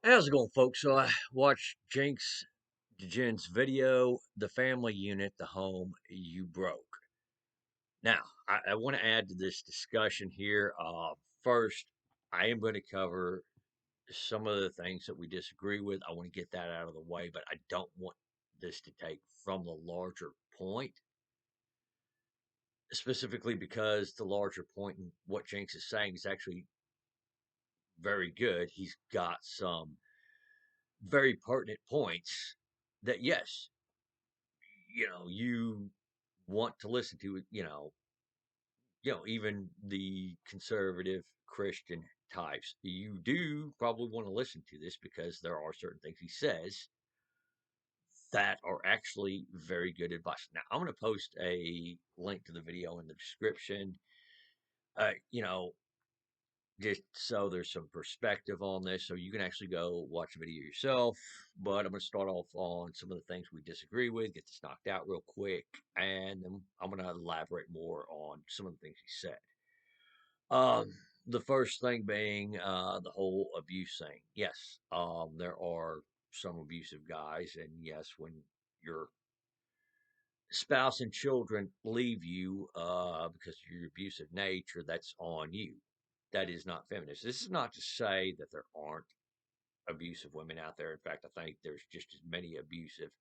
How's it going, folks? So I watched JinksDeJen's video, The Family Unit, The Home You Broke. Now, I want to add to this discussion here. First, I am going to cover some of the things that we disagree with. I want to get that out of the way, but I don't want this to take from the larger point, specifically because the larger point in what Jinx is saying is actually very good. He's got some very pertinent points that, yes, you want to listen to, even the conservative Christian types. You do probably want to listen to this because there are certain things he says that are actually very good advice. Now, I'm going to post a link to the video in the description. Uh, you know, just so there's some perspective on this, so you can actually go watch the video yourself. But I'm going to start off on some of the things we disagree with, get this knocked out real quick, and then I'm going to elaborate more on some of the things he said. Um, the first thing being the whole abuse thing. Yes, there are some abusive guys, and yes, when your spouse and children leave you because of your abusive nature, that's on you. That is not feminist. This is not to say that there aren't abusive women out there. In fact, I think there's just as many abusive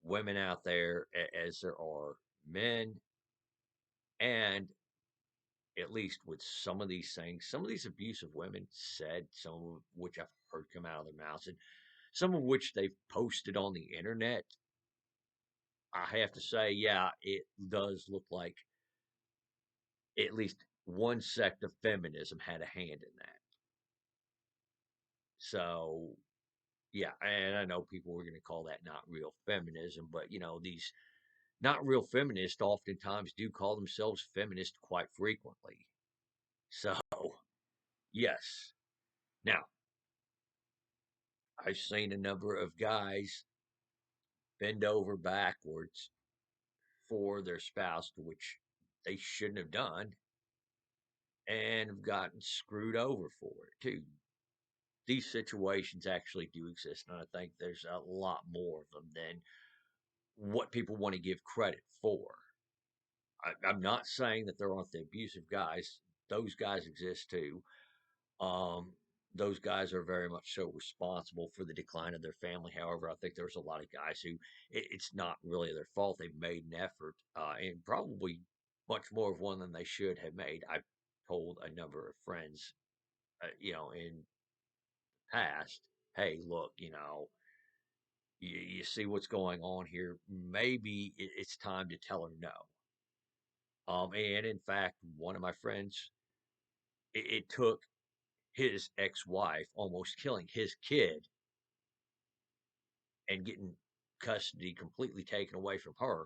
women out there as there are men. And at least with some of these things, some of these abusive women said, some of which I've heard come out of their mouths, and some of which they've posted on the internet. I have to say, yeah, it does look like at least one sect of feminism had a hand in that. So, yeah, and I know people were going to call that not real feminism, but these not real feminists oftentimes do call themselves feminist quite frequently. So, yes. Now, I've seen a number of guys bend over backwards for their spouse, which they shouldn't have done, and have gotten screwed over for it too. These situations actually do exist, and I think there's a lot more of them than what people want to give credit for. I'm not saying that there aren't the abusive guys; those guys exist too. Um, those guys are very much so responsible for the decline of their family. However, I think there's a lot of guys who it's not really their fault. They've made an effort, and probably much more of one than they should have made. I've told a number of friends, in past, hey, look, you see what's going on here. Maybe it's time to tell her no. And in fact, one of my friends, it took his ex-wife almost killing his kid and getting custody completely taken away from her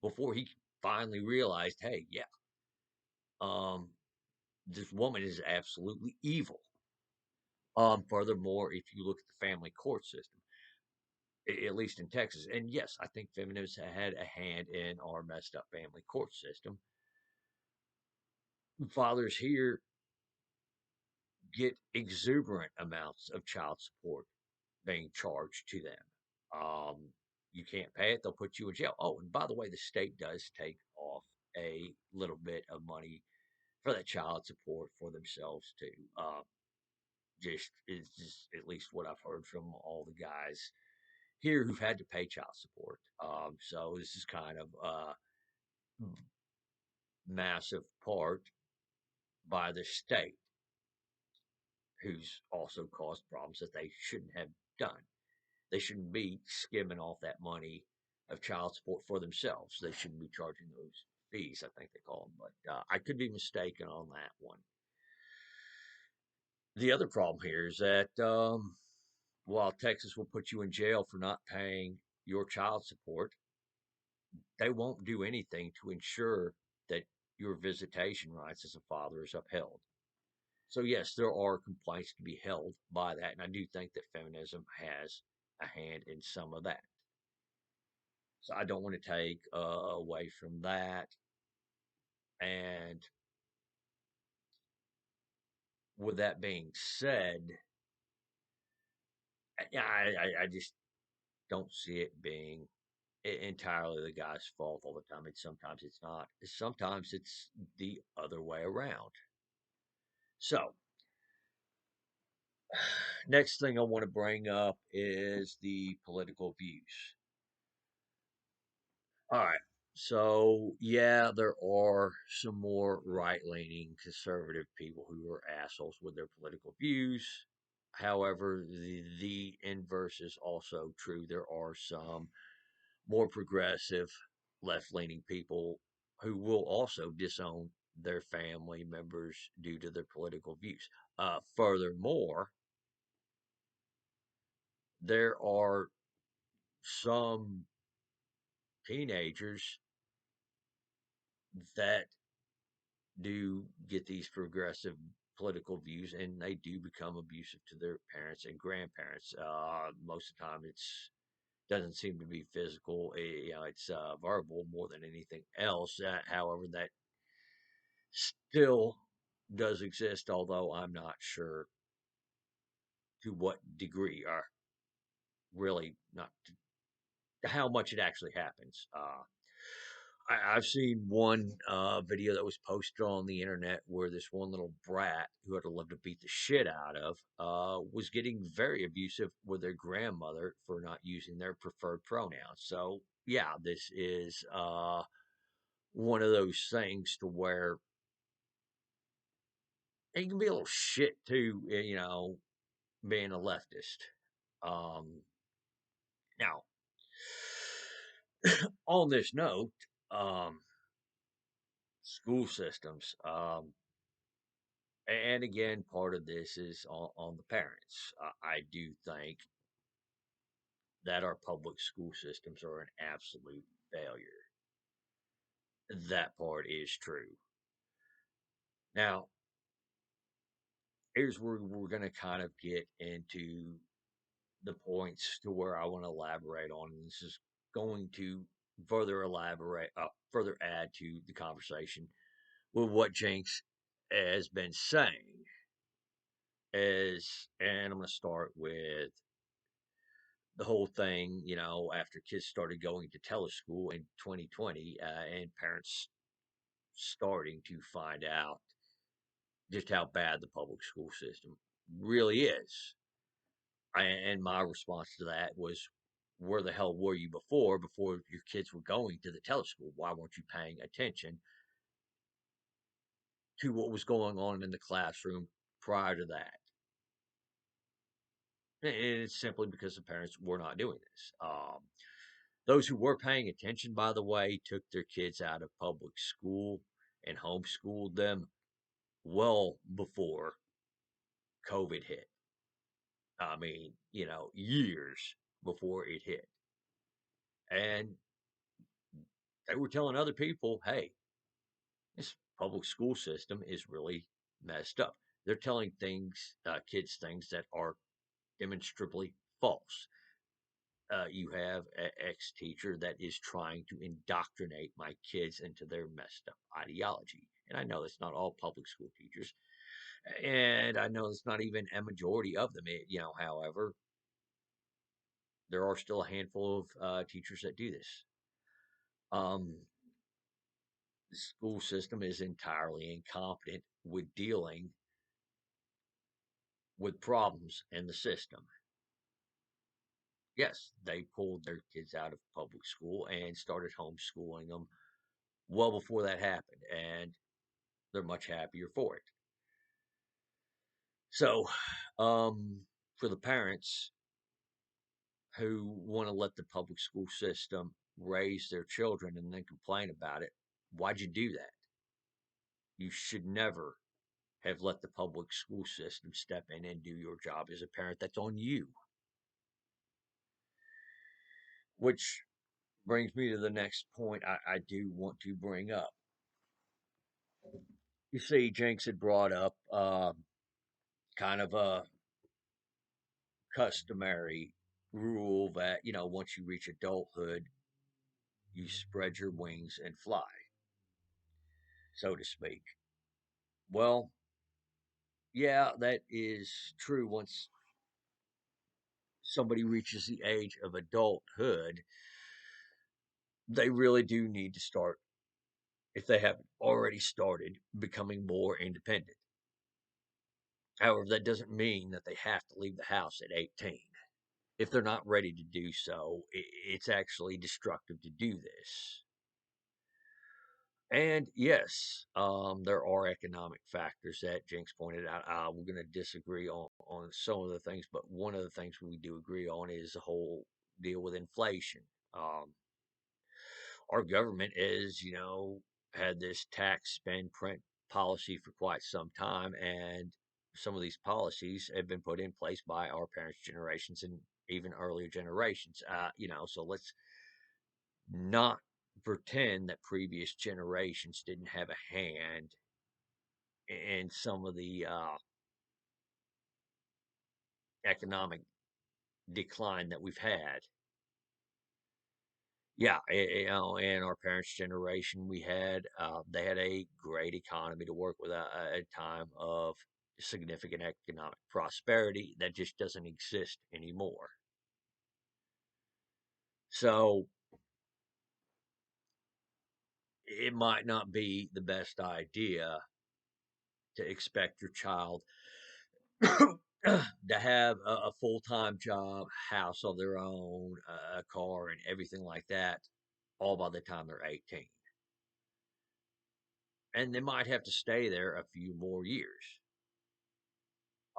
before he finally realized, hey, yeah, um, this woman is absolutely evil. Furthermore, if you look at the family court system, at least in Texas, and yes, I think feminists had a hand in our messed up family court system. Fathers here get exuberant amounts of child support being charged to them. Um, you can't pay it, they'll put you in jail. Oh, and by the way, the state does take off a little bit of money for that child support for themselves too. Just is just at least what I've heard from all the guys here who've had to pay child support. So this is kind of a massive part by the state, who's also caused problems that they shouldn't have done. They shouldn't be skimming off that money of child support for themselves. They shouldn't be charging those fees, I think they call them. But I could be mistaken on that one. The other problem here is that while Texas will put you in jail for not paying your child support, they won't do anything to ensure that your visitation rights as a father is upheld. So, yes, there are complaints to be held by that. And I do think that feminism has a hand in some of that. So, I don't want to take away from that. And with that being said, Yeah, I just don't see it being entirely the guy's fault all the time. And sometimes it's not. Sometimes it's the other way around. So, next thing I want to bring up is the political views. All right. So, yeah, there are some more right leaning conservative people who are assholes with their political views. However, the inverse is also true. There are some more progressive left leaning people who will also disown their family members due to their political views. Furthermore, there are some teenagers that do get these progressive political views and they do become abusive to their parents and grandparents. Most of the time, it's doesn't seem to be physical. It's verbal more than anything else. However, that still does exist, although I'm not sure to what degree or really not how much it actually happens. I've seen one video that was posted on the internet where this one little brat who had to love to beat the shit out of was getting very abusive with their grandmother for not using their preferred pronouns. So, yeah, this is one of those things to where it can be a little shit too, being a leftist. Um, Now, on this note, um, school systems. And again, part of this is on the parents. I do think that our public school systems are an absolute failure. That part is true. Now, here's where we're going to kind of get into the points to where I want to elaborate on. And this is going to further add to the conversation with what Jinx has been saying. And I'm going to start with the whole thing, after kids started going to teleschool in 2020, and parents starting to find out just how bad the public school system really is. And my response to that was, where the hell were you before your kids were going to the teleschool? Why weren't you paying attention to what was going on in the classroom prior to that? And it's simply because the parents were not doing this. Those who were paying attention, by the way, took their kids out of public school and homeschooled them well before COVID hit. I mean, years before it hit. And they were telling other people, hey, this public school system is really messed up. They're telling kids things that are demonstrably false. You have an ex teacher that is trying to indoctrinate my kids into their messed up ideology. And I know it's not all public school teachers. And I know it's not even a majority of them. However, there are still a handful of teachers that do this. Um, the school system is entirely incompetent with dealing with problems in the system. Yes, they pulled their kids out of public school and started homeschooling them well before that happened, and they're much happier for it. So, for the parents who want to let the public school system raise their children and then complain about it, why'd you do that? You should never have let the public school system step in and do your job as a parent. That's on you. Which brings me to the next point I do want to bring up. You see, Jenks had brought up kind of a customary rule that, once you reach adulthood, you spread your wings and fly, so to speak. Well, yeah, that is true once somebody reaches the age of adulthood, they really do need to start, if they haven't already started, becoming more independent. However, that doesn't mean that they have to leave the house at 18. If they're not ready to do so, it's actually destructive to do this. And yes, there are economic factors that Jinx pointed out. We're going to disagree on some of the things, but one of the things we do agree on is the whole deal with inflation. Um, our government is, had this tax spend print policy for quite some time, and some of these policies have been put in place by our parents' generations and even earlier generations. So let's not pretend that previous generations didn't have a hand in some of the economic decline that we've had. Yeah, in our parents' generation, they had a great economy to work with, a time of significant economic prosperity that just doesn't exist anymore. So it might not be the best idea to expect your child to have a full time job, house of their own, a car, and everything like that, all by the time they're 18. And they might have to stay there a few more years.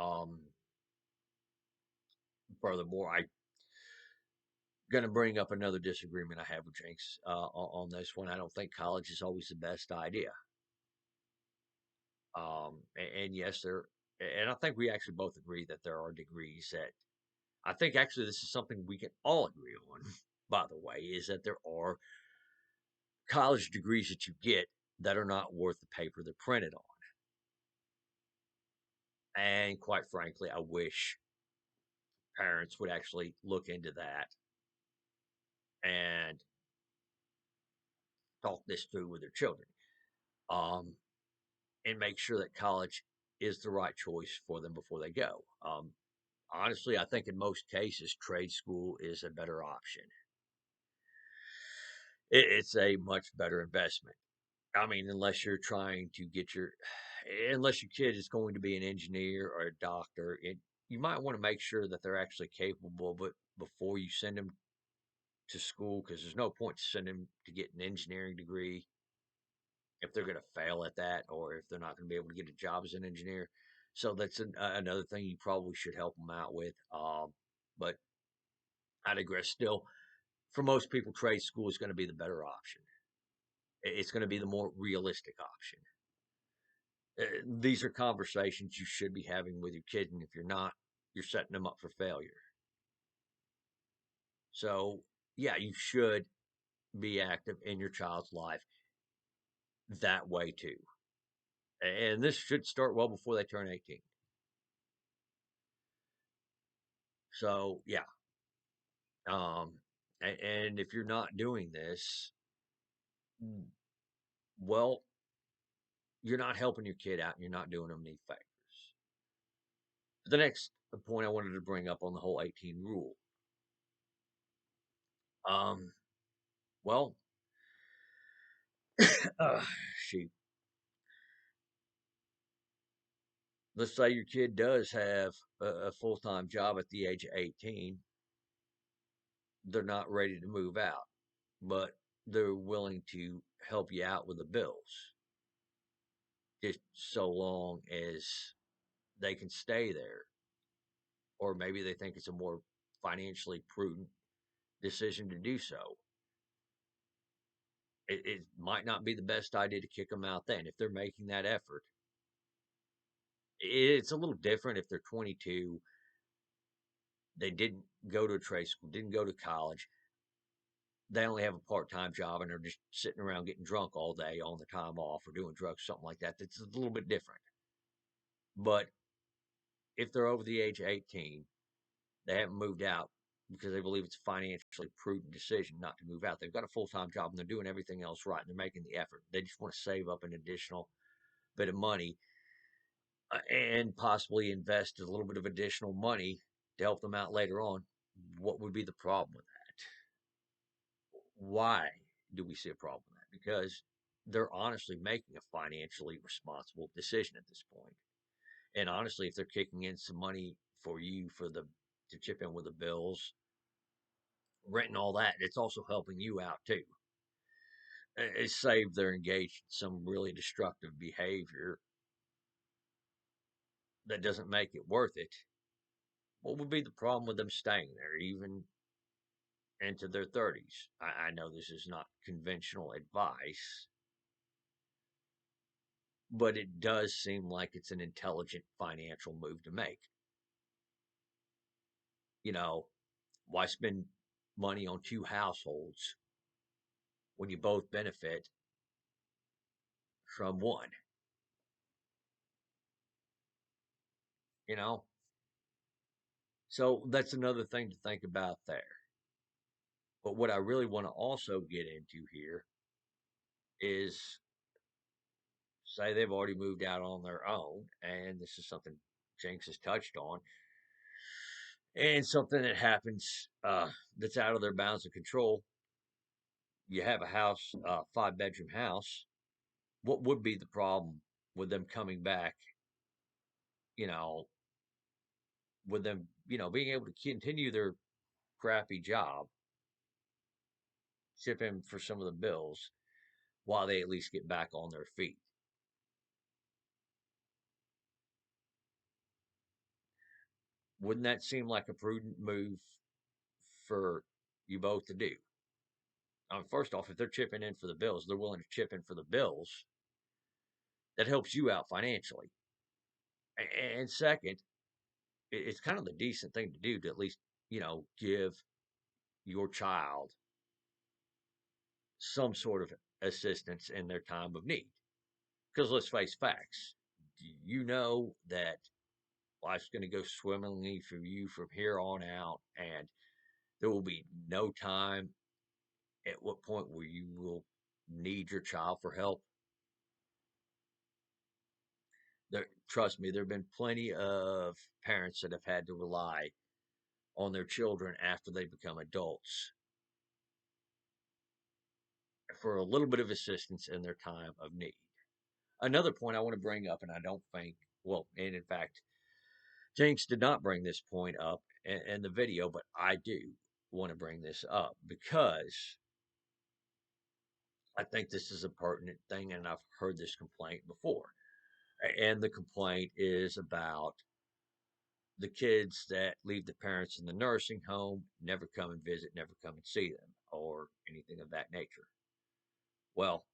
Um, Furthermore, I'm going to bring up another disagreement I have with Jinx on this one. I don't think college is always the best idea. And yes, and I think we actually both agree that there are degrees that I think actually this is something we can all agree on, by the way, is that there are college degrees that you get that are not worth the paper they're printed on. And quite frankly, I wish parents would actually look into that and talk this through with their children, um, and make sure that college is the right choice for them before they go. Honestly, I think in most cases, trade school is a better option. It's a much better investment. I mean, unless your kid is going to be an engineer or a doctor, you might want to make sure that they're actually capable, but before you send them to school, because there's no point to send them to get an engineering degree if they're going to fail at that, or if they're not going to be able to get a job as an engineer. So that's another thing you probably should help them out with. But I digress. Still, for most people, trade school is going to be the better option. It's going to be the more realistic option. These are conversations you should be having with your kid, and if you're not, you're setting them up for failure. So, yeah, you should be active in your child's life that way too. And this should start well before they turn 18. So, yeah. Um, and if you're not doing this, well, you're not helping your kid out and you're not doing them any favors. The next point I wanted to bring up on the whole 18 rule. Um, well, uh, shoot. Let's say your kid does have a full time job at the age of 18, they're not ready to move out, but they're willing to help you out with the bills, just so long as they can stay there. Or maybe they think it's a more financially prudent decision to do so. It might not be the best idea to kick them out then if they're making that effort. It's a little different if they're 22, they didn't go to a trade school, didn't go to college, they only have a part-time job and they're just sitting around getting drunk all day on the time off or doing drugs, something like that. That's a little bit different. But if they're over the age of 18, they haven't moved out because they believe it's a financially prudent decision not to move out. They've got a full-time job and they're doing everything else right and they're making the effort. They just want to save up an additional bit of money, and possibly invest a little bit of additional money to help them out later on. What would be the problem with that? Why do we see a problem with that? Because they're honestly making a financially responsible decision at this point. And honestly, if they're kicking in some money for you to chip in with the bills, rent and all that, it's also helping you out too. It's saved they're engaged in some really destructive behavior that doesn't make it worth it. What would be the problem with them staying there, even into their 30s? I know this is not conventional advice, but it does seem like it's an intelligent financial move to make. You know, why spend money on two households when you both benefit from one? You know, so that's another thing to think about there. But what I really want to also get into here is, say they've already moved out on their own, and this is something Jinx has touched on, and something that happens that's out of their bounds of control. You have a house, 5 bedroom house. What would be the problem with them coming back? You know, with them, being able to continue their crappy job, chip in for some of the bills while they at least get back on their feet. Wouldn't that seem like a prudent move for you both to do? First off, if they're chipping in for the bills, they're willing to chip in for the bills. That helps you out financially. And second, it's kind of the decent thing to do to at least, give your child some sort of assistance in their time of need. Because let's face facts. You know that life's going to go swimmingly for you from here on out, and there will be no time at what point where you will need your child for help. Trust me, there have been plenty of parents that have had to rely on their children after they become adults for a little bit of assistance in their time of need. Another point I want to bring up, and I don't think, well, and in fact, Jinx did not bring this point up in the video, but I do want to bring this up because I think this is a pertinent thing, and I've heard this complaint before. And the complaint is about the kids that leave the parents in the nursing home, never come and visit, never come and see them, or anything of that nature. Well,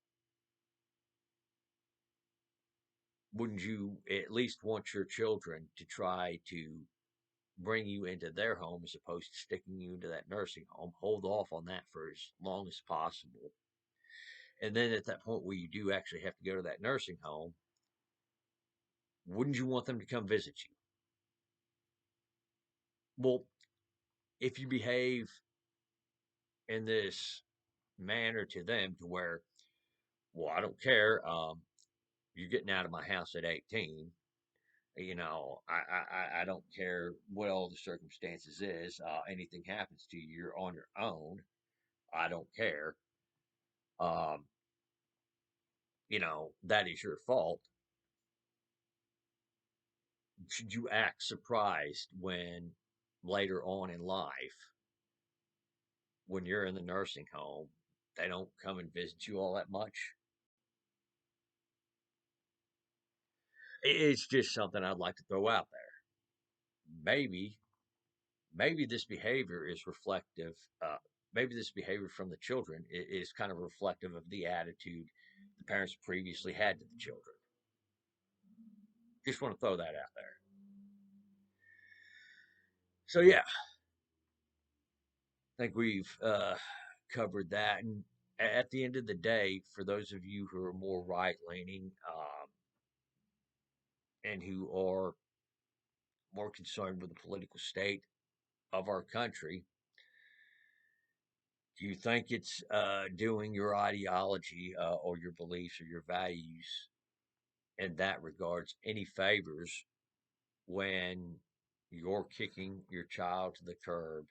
wouldn't you at least want your children to try to bring you into their home as opposed to sticking you into that nursing home? Hold off on that for as long as possible. And then at that point where you do actually have to go to that nursing home, wouldn't you want them to come visit you? Well, if you behave in this manner to them to where, well, I don't care, you're getting out of my house at 18. I don't care what all the circumstances is. Anything happens to you, you're on your own. I don't care. Um, that is your fault. Should you act surprised when later on in life, when you're in the nursing home, they don't come and visit you all that much? It's just something I'd like to throw out there. Maybe, maybe this behavior is reflective. Maybe this behavior from the children is kind of reflective of the attitude the parents previously had to the children. Just want to throw that out there. So yeah, I think we've covered that. And at the end of the day, for those of you who are more right leaning and who are more concerned with the political state of our country, do you think it's doing your ideology or your beliefs or your values in that regards any favors when you're kicking your child to the curb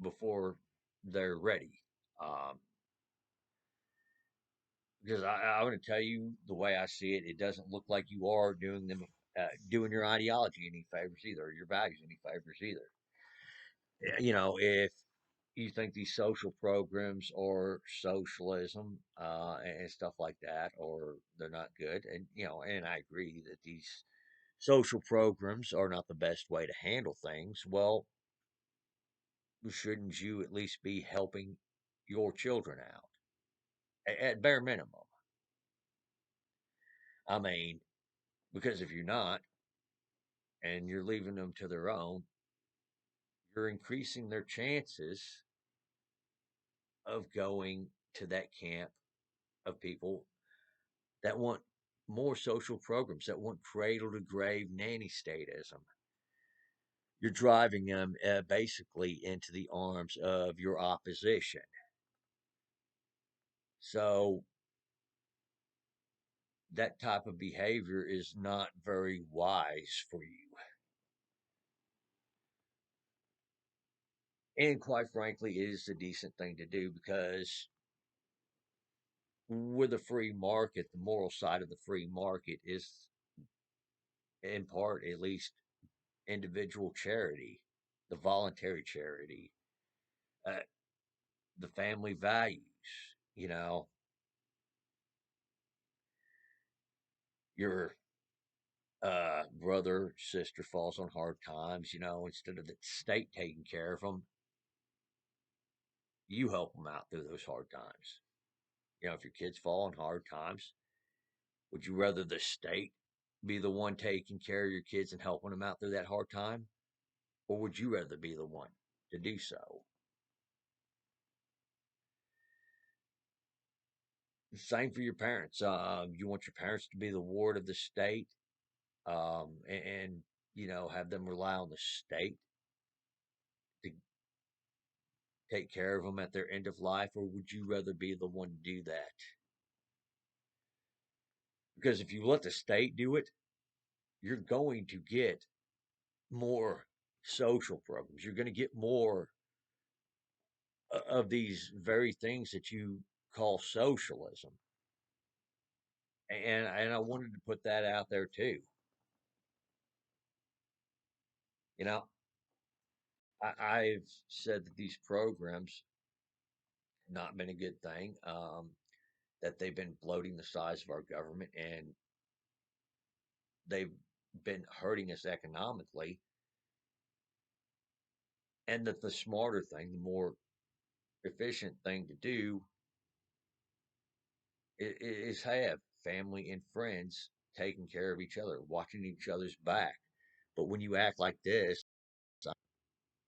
before they're ready. Um, because I'm going to tell you the way I see it, it doesn't look like you are doing your ideology any favors either, or your values any favors either. If you think these social programs are socialism and stuff like that, or they're not good, and I agree that these social programs are not the best way to handle things. Well, shouldn't you at least be helping your children out at bare minimum? I mean, because if you're not, and you're leaving them to their own, you're increasing their chances of going to that camp of people that want more social programs, that want cradle to grave nanny statism. You're driving them basically into the arms of your opposition. So that type of behavior is not very wise for you. And quite frankly, it is a decent thing to do because with a free market, the moral side of the free market is, in part at least, individual charity, the voluntary charity, uh, the family values. You know, your brother, sister falls on hard times, instead of the state taking care of them, you help them out through those hard times. If your kids fall on hard times, would you rather the state be the one taking care of your kids and helping them out through that hard time? Or would you rather be the one to do so? Same for your parents. You want your parents to be the ward of the state, and have them rely on the state to take care of them at their end of life, or would you rather be the one to do that? Because if you let the state do it, you're going to get more social programs. You're going to get more of these very things that you call socialism. And I wanted to put that out there too. You know, I've said that these programs have not been a good thing. That they've been bloating the size of our government, and they've been hurting us economically. And that the smarter thing, the more efficient thing to do is have family and friends taking care of each other, watching each other's back. But when you act like this,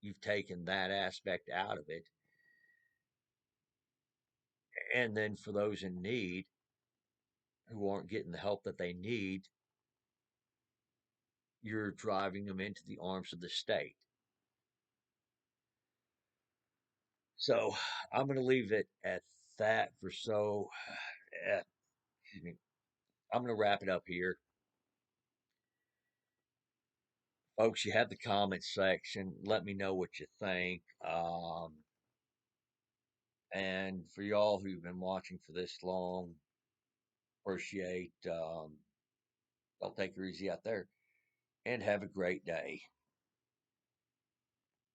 you've taken that aspect out of it. And then for those in need who aren't getting the help that they need, you're driving them into the arms of the state. So I'm going to leave it at that for excuse me. I'm going to wrap it up here. Folks, you have the comment section. Let me know what you think. And for y'all who've been watching for this long, appreciate. I'll take her easy out there and have a great day.